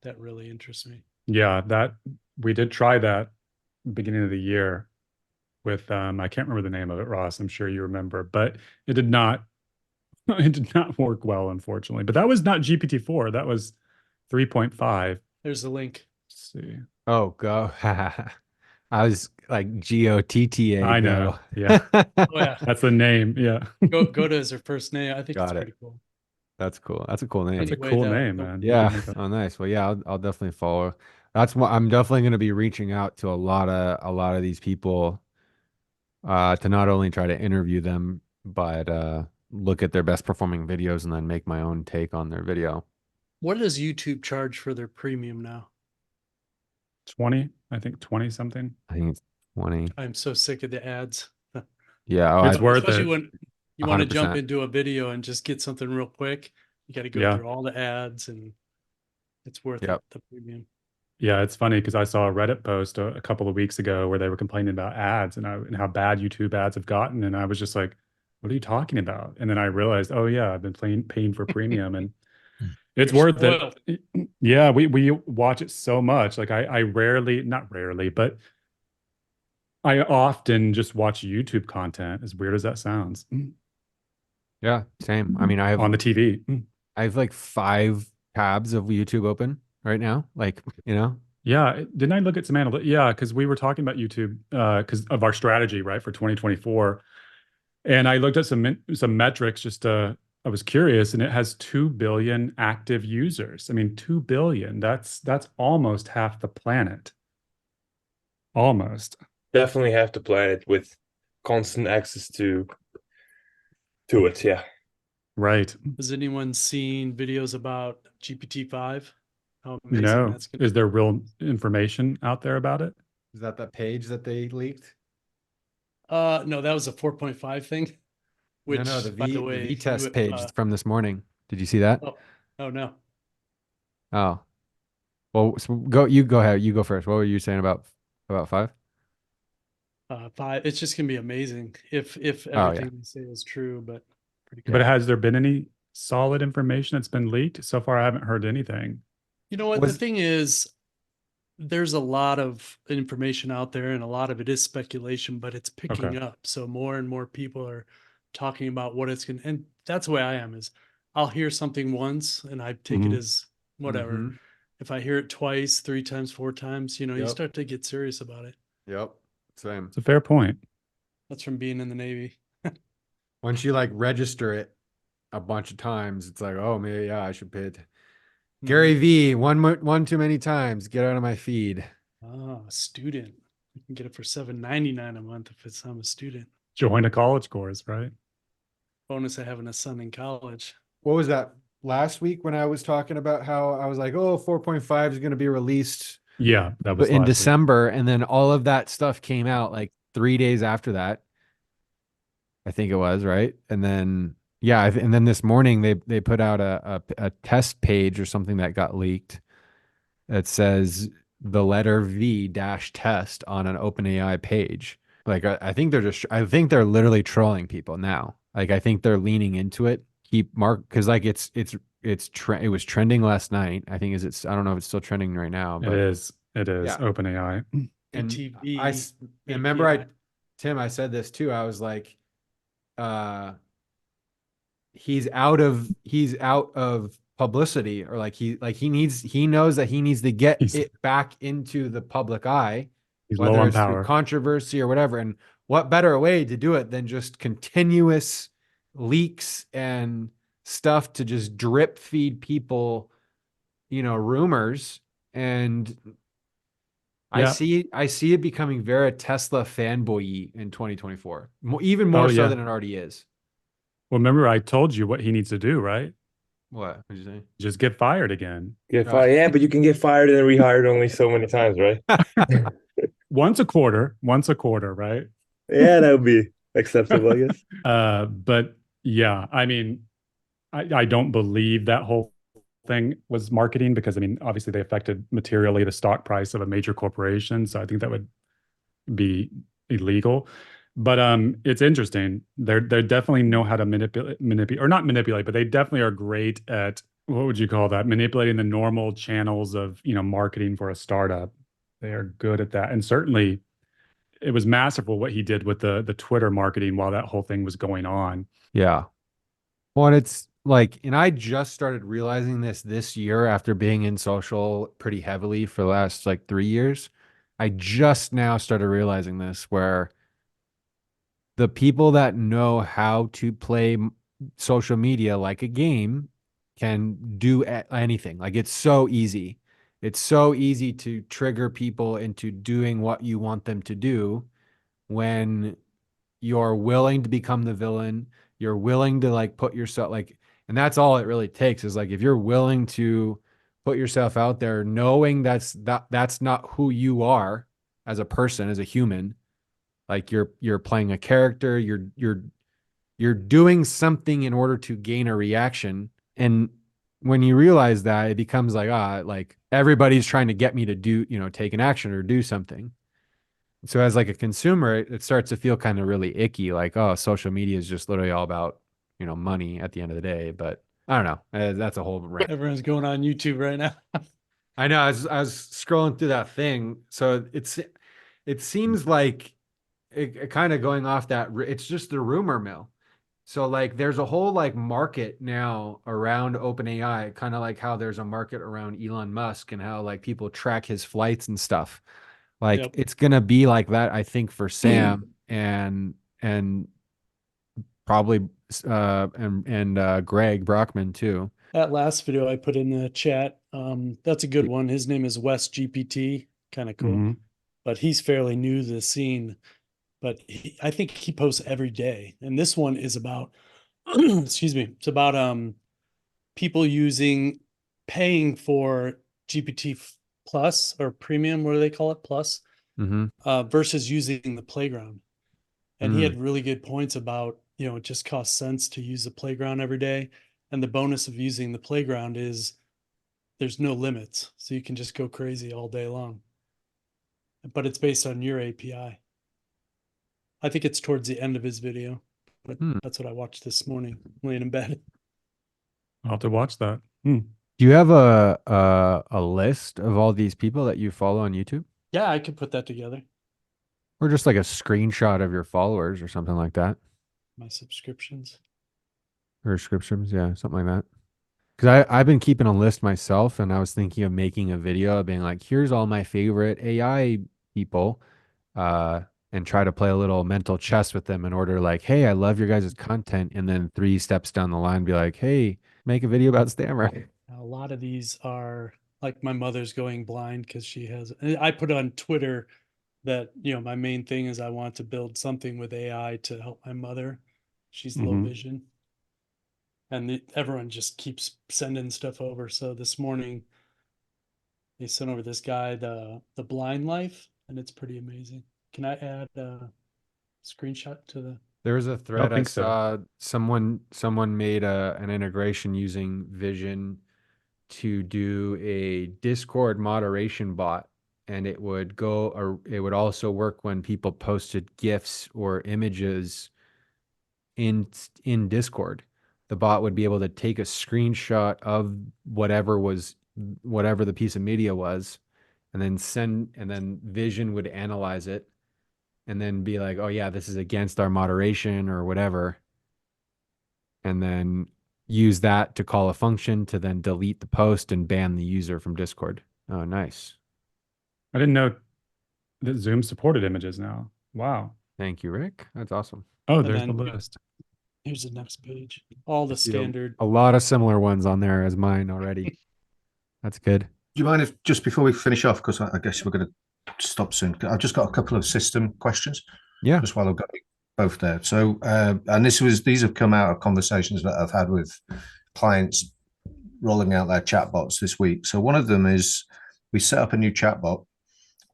That really interests me.
Yeah, that we did try that beginning of the year with I can't remember the name of it, Ross. I'm sure you remember, but it did not it did not work well, unfortunately. But that was not GPT-4, that was 3.5.
There's the link.
Let's see.
Oh, go. I was like GOTTA.
I know. Yeah.
Oh yeah.
That's the name. Yeah.
Go as her first name. I think
Got
it's
it.
pretty cool.
That's cool. That's a cool name.
That's a
Anyway,
cool name, man. You
Yeah.
should make a-
Oh, nice. Well, yeah, I'll definitely follow. That's what I'm definitely going to be reaching out to a lot of these people to not only try to interview them, but look at their best performing videos and then make my own take on their video.
What does YouTube charge for their premium now?
20, I think 20 something.
I think it's 20.
I'm so sick of the ads.
Yeah. Oh,
It's worth
Especially
it.
when you want to jump
100%.
into a video and just get something real quick. You got to go
Yeah.
through all the ads, and it's worth
Yep.
it, the premium.
Yeah, it's funny because I saw a Reddit post a couple of weeks ago where they were complaining about ads and how bad YouTube ads have gotten. And I was just like, what are you talking about? And then I realized, oh yeah, I've been paying for premium and it's
You're
worth
spoiled.
it. Yeah, we watch it so much. Like I rarely, not rarely, but I often just watch YouTube content, as weird as that sounds,
Yeah. Same. I mean, I have
on the TV.
like 5 tabs of YouTube open right now. Like,
Yeah, didn't I look at some analytics? Yeah, because we were talking about YouTube because of our strategy, right, for 2024. And I looked at some metrics just I was curious, and it has 2 billion active users. I mean, 2 billion, that's almost half the planet. Almost.
Definitely have to plan it with constant access to it. Yeah.
Right.
Has anyone seen videos about GPT-5? How amazing
No.
that's going to
Is there real information out there about it?
is that page that they leaked?
No, that was a 4.5 thing. Which,
No, the
by the way,
V test
you,
page from this morning. Did you see that?
oh no.
Oh, well, so you go ahead. You go first. What were you saying about 5?
5. It's just gonna be amazing if
Oh, yeah.
everything they say is true, but pretty cool.
But has there been any solid information that's been leaked? So far, I haven't heard anything.
You know what? The thing is, there's a lot of information out there and a lot of it is speculation, but it's picking up. So more and more people are talking about what it's going to, and that's the way I am is I'll hear something once and I take it as whatever.
Mhm.
If I hear it twice, 3 times, 4 times, you
Yep.
start to get serious about it.
Yep. Same.
It's a fair point.
That's from being in the Navy.
Once you like register it a bunch of times, it's like, oh, maybe, yeah, I should pay it. Gary V, one too many times. Get out of my feed.
Ah, a student. You can get it for $7.99 a month if I'm a student.
Join a college course, right?
Bonus of having a son in college.
What was that last week when I was talking about how I was like, oh, 4.5 is going to be released
Yeah, that was
in
last week.
December, and then all of that stuff came out like 3 days after that. I think it was, right? And then Yeah, and then this morning they put out a test page or something that got leaked that says the letter V dash test on an OpenAI page. Like I think I think they're literally trolling people now. Like I think they're leaning into it. Keep mark because like it was trending last night. I think I don't know if it's still trending right now,
It
but
is. It is
yeah.
OpenAI.
And
ATV
and remember
API.
Tim, I said this too. I was like, uh he's out of publicity, or like he knows that he needs to get
He's
it back into the public eye,
he's low
whether
on
it's through
power.
controversy or whatever. And what better way to do it than just continuous leaks and stuff to just drip feed people, rumors. And
Yeah.
I see it becoming very Tesla fanboy in 2024, even
Oh
more so
yeah.
than it already is.
Well, remember I told you what he needs to do, right?
What did you say?
Just get fired again.
Get fired. Yeah, but you can get fired and then rehired only so many times, right?
Once a quarter, right?
Yeah, that would be acceptable, I guess.
But yeah, I mean, I don't believe that whole thing was marketing, because I mean, obviously they affected materially the stock price of a major corporation. So I think that would be illegal. But it's interesting. They definitely know how to manipulate, or not manipulate, but they definitely are great at, what would you call that? Manipulating the normal channels of, marketing for a startup. They are good at that. And certainly it was masterful what he did with the Twitter marketing while that whole thing was going on.
Yeah. Well, and it's like, and I just started realizing this year after being in social pretty heavily for the last like 3 years. I just now started realizing this, where the people that know how to play social media like a game can do anything. Like it's so easy. It's so easy to trigger people into doing what you want them to do when you're willing to become the villain. You're willing to like put yourself like, and that's all it really takes is like, if you're willing to put yourself out there, knowing that's not who you are as a person, as a human. Like you're playing a character, you're doing something in order to gain a reaction. And when you realize that, it becomes like, like everybody's trying to get me to do, take an action or do something. So as like a consumer, it starts to feel kind of really icky, like, oh, social media is just literally all about, money at the end of the day. But I don't know. That's a whole rant.
Everyone's going on YouTube right now.
I know. I was scrolling through that thing. So it seems like it kind of going off that. It's just the rumor mill. So like there's a whole like market now around OpenAI, kind of like how there's a market around Elon Musk and how like people track his flights and stuff. Like
Yep.
it's gonna be like that, I think, for Sam and probably Greg Brockman too.
That last video I put in the chat, that's a good one. His name is Wes GPT, kind of cool.
Mhm.
But he's fairly new to the scene. But I think he posts every day. And this one is about, excuse me, it's about people paying for GPT Plus or Premium, what do they call it? Plus,
Mm-hmm.
versus using the playground. And he had really good points about, it just costs cents to use the playground every day. And the bonus of using the playground is there's no limits. So you can just go crazy all day long. But it's based on your API. I think it's towards the end of his video, but that's what I watched this morning laying in bed.
I'll have to watch that.
Do you have a list of all these people that you follow on YouTube?
Yeah, I could put that together.
Or just like a screenshot of your followers or something like that?
My subscriptions.
Or subscriptions, yeah, something like that. Because I've been keeping a list myself, and I was thinking of making a video being like, here's all my favorite AI people, and try to play a little mental chess with them in order, like, hey, I love your guys' content. And then 3 steps down the line, be like, hey, make a video about Stammer.
A lot of these are like my mother's going blind because I put on Twitter that, my main thing is I want to build something with AI to help my mother. She's low
Mhm.
vision. And everyone just keeps sending stuff over. So this morning they sent over this guy, the blind life, and it's pretty amazing. Can I add a screenshot to the
There was a
I
thread
don't
I
think so.
saw someone made an integration using Vision to do a Discord moderation bot, and it would go, or it would also work when people posted GIFs or images in Discord. The bot would be able to take a screenshot of whatever the piece of media was, and then Vision would analyze it and then be like, oh yeah, this is against our moderation or whatever, and then use that to call a function to then delete the post and ban the user from Discord. Oh, nice.
I didn't know that Zoom supported images now. Wow.
Thank you, Rick. That's awesome.
Oh,
And
there's the
then
list.
here's the next page. All the
See
standard.
a lot of similar ones on there as mine already. That's good.
Do you mind if just before we finish off, because I guess we're going to stop soon. I've just got a couple of system questions.
Yeah.
Just while I've got you both there. So, and these have come out of conversations that I've had with clients rolling out their chatbots this week. So one of them is we set up a new chatbot,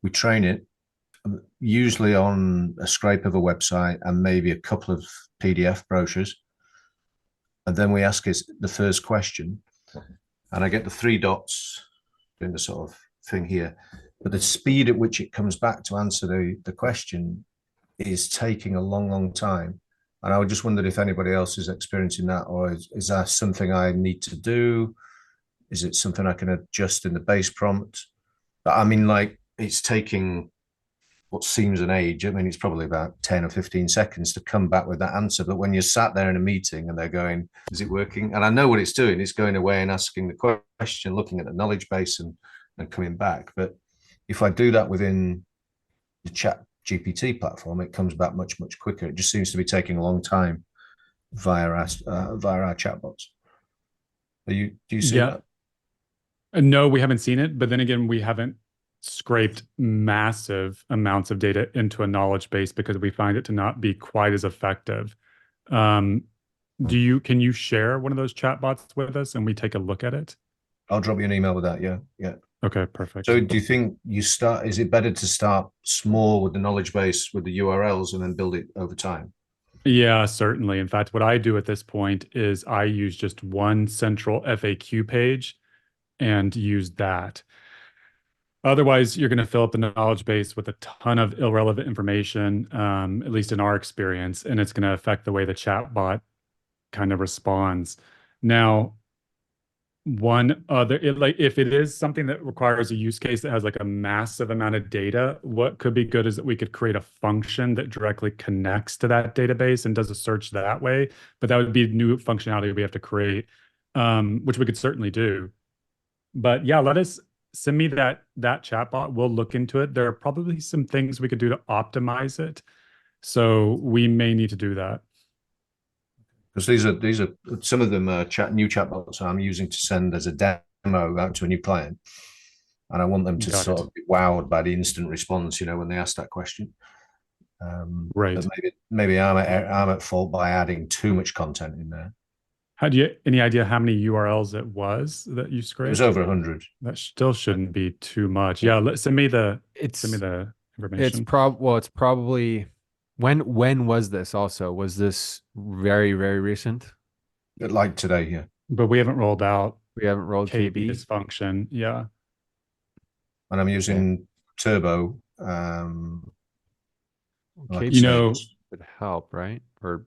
we train it, usually on a scrape of a website and maybe a couple of PDF brochures. And then we ask it the first question, and I get the three dots in the sort of thing here. But the speed at which it comes back to answer the question is taking a long, long time. And I just wondered if anybody else is experiencing that, or is that something I need to do? Is it something I can adjust in the base prompt? But I mean, like, it's taking what seems an age. I mean, it's probably about 10 or 15 seconds to come back with that answer. But when you're sat there in a meeting and they're going, is it working? And I know what it's doing. It's going away and asking the question, looking at the knowledge base and coming back. But if I do that within the chat GPT platform, it comes back much, much quicker. It just seems to be taking a long time via our chatbots. Do you see
Yeah.
that?
No, we haven't seen it, but then again, we haven't scraped massive amounts of data into a knowledge base because we find it to not be quite as effective. Can you share one of those chatbots with us and we take a look at it?
I'll drop you an email with that. Yeah.
Okay, perfect.
So do you think is it better to start small with the knowledge base with the URLs and then build it over time?
Yeah, certainly. In fact, what I do at this point is I use just one central FAQ page and use that. Otherwise, you're going to fill up the knowledge base with a ton of irrelevant information, at least in our experience, and it's going to affect the way the chatbot kind of responds. Now, if it is something that requires a use case that has like a massive amount of data, what could be good is that we could create a function that directly connects to that database and does a search that way. But that would be new functionality we have to create, which we could certainly do. But yeah, send me that chatbot. We'll look into it. There are probably some things we could do to optimize it. So we may need to do that.
Because these are some of them are new chatbots I'm using to send as a demo out to a new client, and I want them to sort of be wowed by the instant response. When they ask that question.
Right.
But maybe I'm at fault by adding too much content in there.
Any idea how many URLs it was that you scraped?
It was over 100.
That still shouldn't be too much. Yeah, send me the information.
It's probably when was this also? Was this very, very recent?
Like today, yeah.
But we haven't rolled out
KB
dysfunction. Yeah.
And I'm using Turbo.
KB would help, right? Or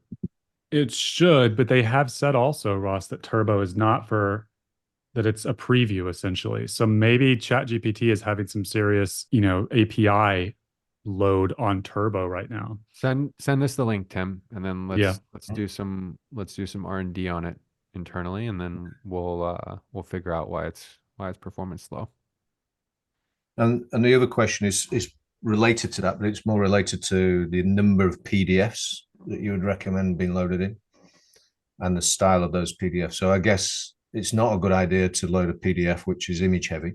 it should, but they have said also, Ross, that Turbo is not that it's a preview essentially. So maybe ChatGPT is having some serious, API load on Turbo right now.
Send us the link, Tim, and then let's do some R&D on it internally, and then we'll figure out why it's performance slow.
And the other question is related to that, but it's more related to the number of PDFs that you would recommend being loaded in and the style of those PDFs. So I guess it's not a good idea to load a PDF which is image heavy.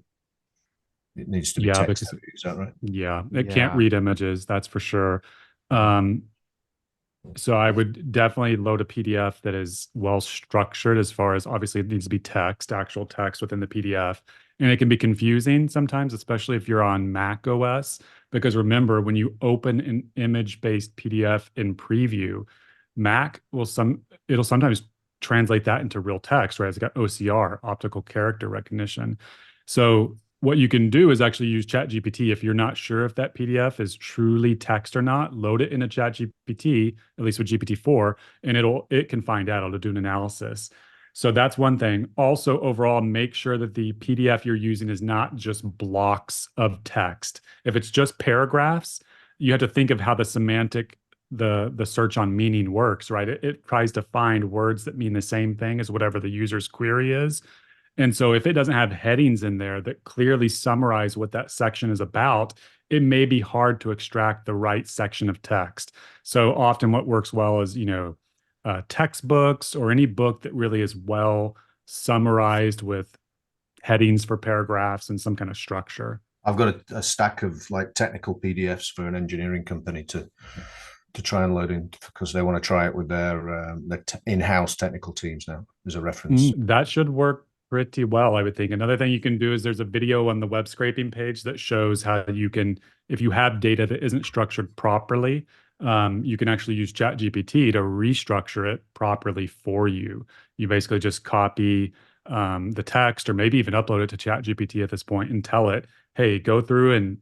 It needs to be text heavy. Is that right?
Yeah, it can't read images, that's for sure. So I would definitely load a PDF that is well structured, as far as obviously it needs to be actual text within the PDF. And it can be confusing sometimes, especially if you're on Mac OS, because remember, when you open an image-based PDF in preview, Mac it'll sometimes translate that into real text, right? It's got OCR, optical character recognition. So what you can do is actually use ChatGPT. If you're not sure if that PDF is truly text or not, load it in a ChatGPT, at least with GPT-4, and it can find out. It'll do an analysis. So that's one thing. Also, overall, make sure that the PDF you're using is not just blocks of text. If it's just paragraphs, you have to think of how the search on meaning works, right? It tries to find words that mean the same thing as whatever the user's query is. And so if it doesn't have headings in there that clearly summarize what that section is about, it may be hard to extract the right section of text. So often what works well is, textbooks or any book that really is well summarized with headings for paragraphs and some kind of structure.
I've got a stack of like technical PDFs for an engineering company to try and load in because they want to try it with their in-house technical teams now as a reference.
That should work pretty well, I would think. Another thing you can do is there's a video on the web scraping page that shows how you can, if you have data that isn't structured properly, you can actually use ChatGPT to restructure it properly for you. You basically just copy the text or maybe even upload it to ChatGPT at this point and tell it, hey, go through and,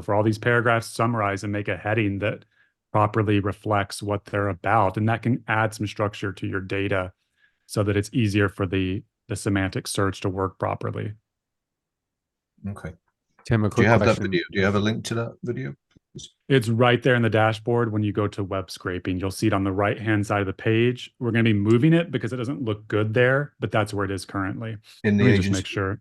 for all these paragraphs, summarize and make a heading that properly reflects what they're about. And that can add some structure to your data so that it's easier for the semantic search to work properly.
Okay.
Tim, a
Do you
quick
have that
question.
video? Do you have a link to that video?
It's right there in the dashboard. When you go to web scraping, you'll see it on the right-hand side of the page. We're going to be moving it because it doesn't look good there, but that's where it is currently.
In the
Let me
agency?
just make sure.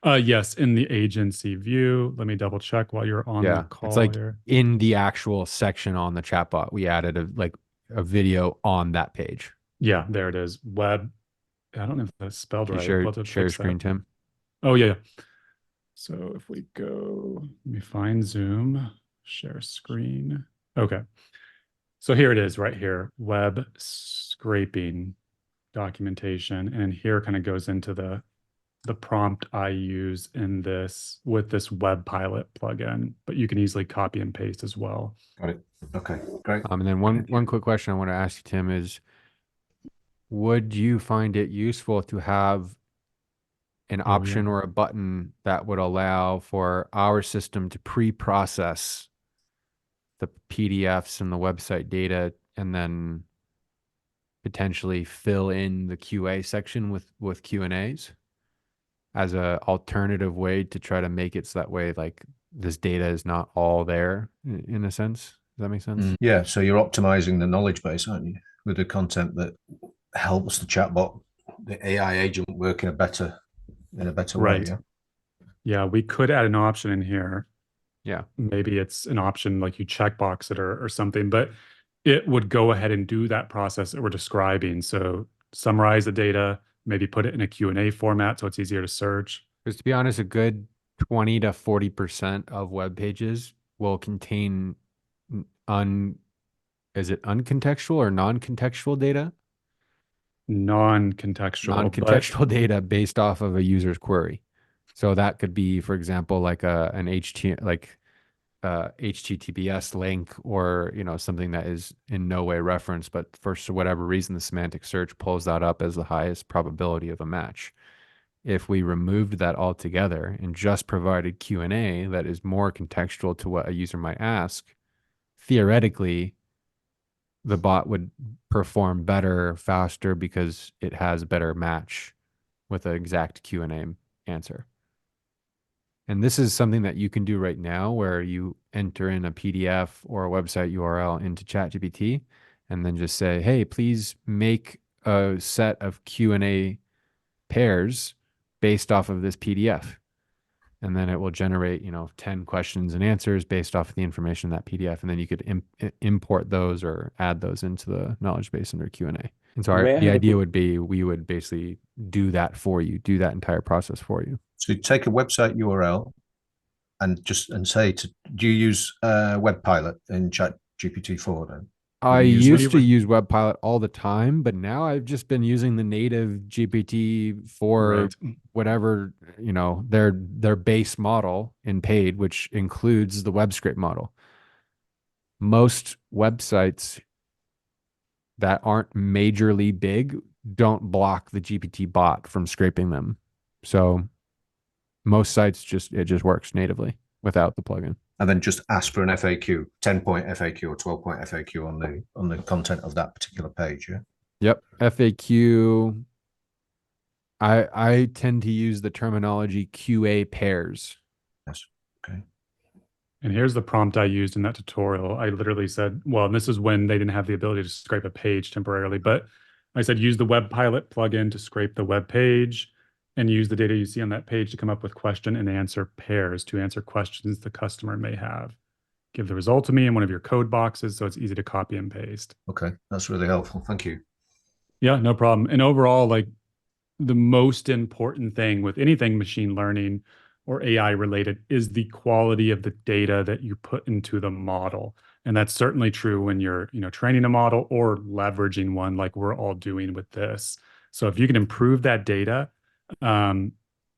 Yes, in the agency view. Let me double check while you're on the call
it's like
here.
in the actual section on the chatbot, we added a video on that page.
Yeah, there it is. Web. I don't know if that's spelled
Can you
right.
share,
We'll have to
share your
fix that.
screen, Tim?
Oh, yeah. So if we go, let me find Zoom, share screen. Okay. So here it is right here, web scraping documentation. And here kind of goes into the prompt I use in this with this web pilot plugin, but you can easily copy and paste as well.
Got it. Okay, great.
And then one quick question I want to ask you, Tim, is would you find it useful to have an option or a button that would allow for our system to pre-process the PDFs and the website data and then potentially fill in the QA section with Q&As as a alternative way to try to make it so that way, like, this data is not all there in a sense? Does that make sense?
Yeah, so you're optimizing the knowledge base, aren't you, with the content that helps the chatbot, the AI agent work in a better way. Yeah.
Yeah, we could add an option in here.
Yeah.
Maybe it's an option like you checkbox it or something, but it would go ahead and do that process that we're describing. So summarize the data, maybe put it in a Q&A format so it's easier to search.
Because to be honest, a good 20 to 40% of web pages will contain is it uncontextual or non-contextual data?
Non-contextual.
Non-contextual data based off of a user's query. So that could be, for example, like an HTTPS link or, something that is in no way referenced, but for whatever reason, the semantic search pulls that up as the highest probability of a match. If we removed that altogether and just provided Q&A that is more contextual to what a user might ask, theoretically, the bot would perform better, faster, because it has a better match with an exact Q&A answer. And this is something that you can do right now where you enter in a PDF or a website URL into ChatGPT and then just say, hey, please make a set of Q&A pairs based off of this PDF. And then it will generate, 10 questions and answers based off of the information in that PDF. And then you could import those or add those into the knowledge base under Q&A. And so the idea would be we would basically do that for you, do that entire process for you.
So you take a website URL and say do you use Web Pilot in ChatGPT-4 then?
I used to use Web Pilot all the time, but now I've just been using the native GPT-4, whatever, their base model in paid, which includes the web script model. Most websites that aren't majorly big don't block the GPT bot from scraping them. So most sites it just works natively without the plugin.
And then just ask for an FAQ, 10-point FAQ or 12-point FAQ on the content of that particular page. Yeah.
Yep. FAQ. I tend to use the terminology QA pairs.
Yes. Okay.
And here's the prompt I used in that tutorial. I literally said, well, and this is when they didn't have the ability to scrape a page temporarily, but I said, use the Web Pilot plugin to scrape the web page and use the data you see on that page to come up with question and answer pairs to answer questions the customer may have. Give the result to me in one of your code boxes so it's easy to copy and paste.
Okay, that's really helpful. Thank you.
Yeah, no problem. And overall, like the most important thing with anything machine learning or AI related is the quality of the data that you put into the model. And that's certainly true when you're, training a model or leveraging one like we're all doing with this. So if you can improve that data and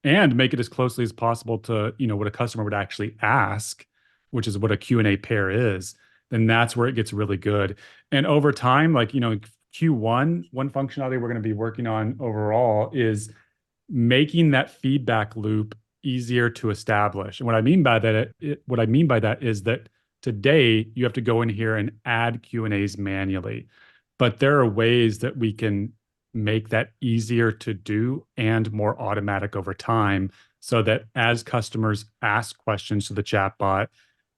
make it as closely as possible to, what a customer would actually ask, which is what a Q&A pair is, then that's where it gets really good. And over time, like, Q1, one functionality we're going to be working on overall is making that feedback loop easier to establish. And what I mean by that is that today you have to go in here and add Q&As manually, but there are ways that we can make that easier to do and more automatic over time, so that as customers ask questions to the chatbot,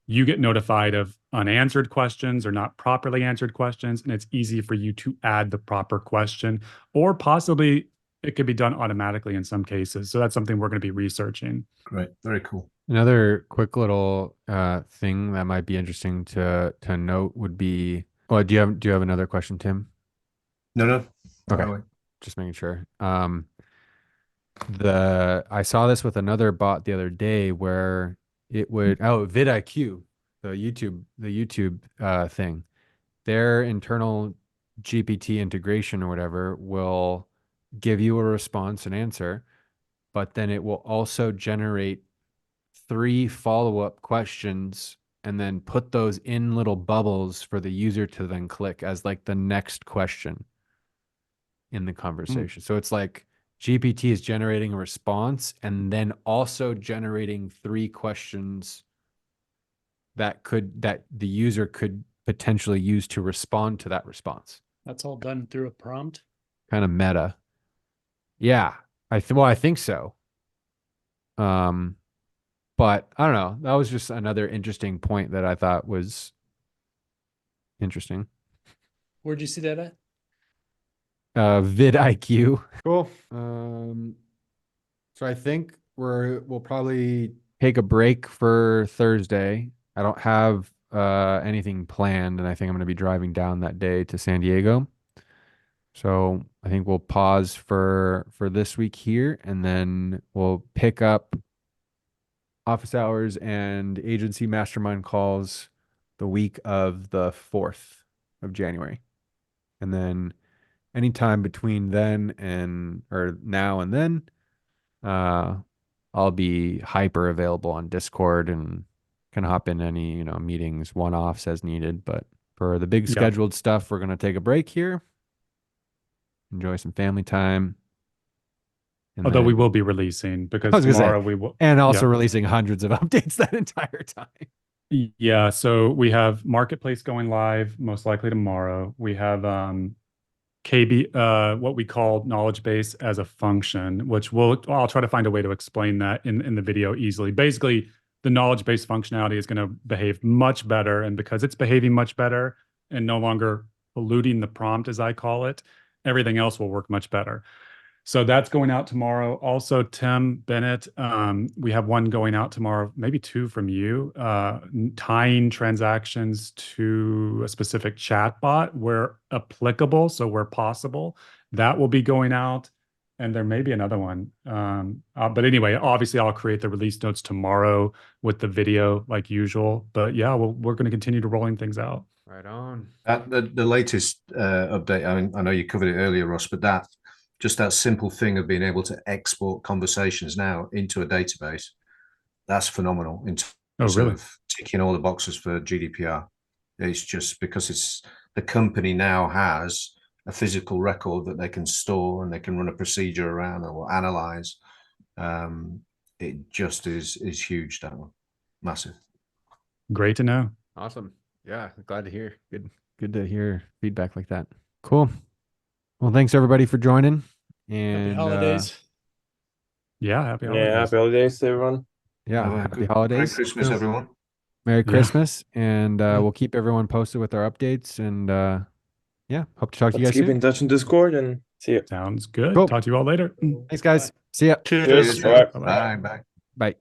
you get notified of unanswered questions or not properly answered questions, and it's easy for you to add the proper question, or possibly it could be done automatically in some cases. So that's something we're going to be researching.
Great. Very cool.
Another quick little thing that might be interesting to note would be, well, do you have another question, Tim?
No.
Okay. Just making sure. I saw this with another bot the other day where it would, vidIQ, the YouTube thing, their internal GPT integration or whatever will give you a response and answer, but then it will also generate 3 follow-up questions and then put those in little bubbles for the user to then click as like the next question in the conversation. So it's like GPT is generating a response and then also generating 3 questions that the user could potentially use to respond to that response.
That's all done through a prompt.
Kind of meta. Yeah, I think so. But I don't know. That was just another interesting point that I thought was interesting.
Where'd you see that at?
vidIQ. Cool. So I think we'll probably take a break for Thursday. I don't have anything planned, and I think I'm going to be driving down that day to San Diego. So I think we'll pause for this week here, and then we'll pick up office hours and agency mastermind calls the week of the 4th of January. And then anytime between now and then, I'll be hyper available on Discord and can hop in any, meetings, one-offs as needed. But for the big scheduled stuff, we're going to take a break here, enjoy some family time.
Although we will be releasing, because tomorrow we will.
And also releasing hundreds of updates that entire time.
Yeah. So we have Marketplace going live, most likely tomorrow. We have KB, what we call knowledge base as a function, which I'll try to find a way to explain that in the video easily. Basically, the knowledge base functionality is going to behave much better. And because it's behaving much better and no longer polluting the prompt, as I call it, everything else will work much better. So that's going out tomorrow. Also, Tim Bennett, we have one going out tomorrow, maybe 2 from you, tying transactions to a specific chatbot where applicable, so where possible. That will be going out, and there may be another one. But anyway, obviously, I'll create the release notes tomorrow with the video like usual. But yeah, we're going to continue to rolling things out.
Right on.
The latest update, I know you covered it earlier, Ross, but that simple thing of being able to export conversations now into a database, that's phenomenal in terms of ticking all the boxes for GDPR. It's just because it's the company now has a physical record that they can store and they can run a procedure around or analyze. It just is huge, that one. Massive.
Great to know.
Awesome. Yeah, glad to hear. Good to hear feedback like that. Cool. Well, thanks everybody for joining. And
Happy holidays.
Yeah, happy holidays.
Yeah, happy holidays to everyone.
Yeah,
Have a
happy
good-
holidays.
Merry Christmas, everyone.
Merry
Yeah.
Christmas. And we'll keep everyone posted with our updates. And yeah, hope to talk to you
Let's
guys
keep
soon.
in touch in Discord and see you.
Sounds good.
Cool.
Talk to you all later.
Thanks, guys. See ya.
Cheers.
Cheers. Bye.
Bye-bye.
Bye. Bye.
Bye.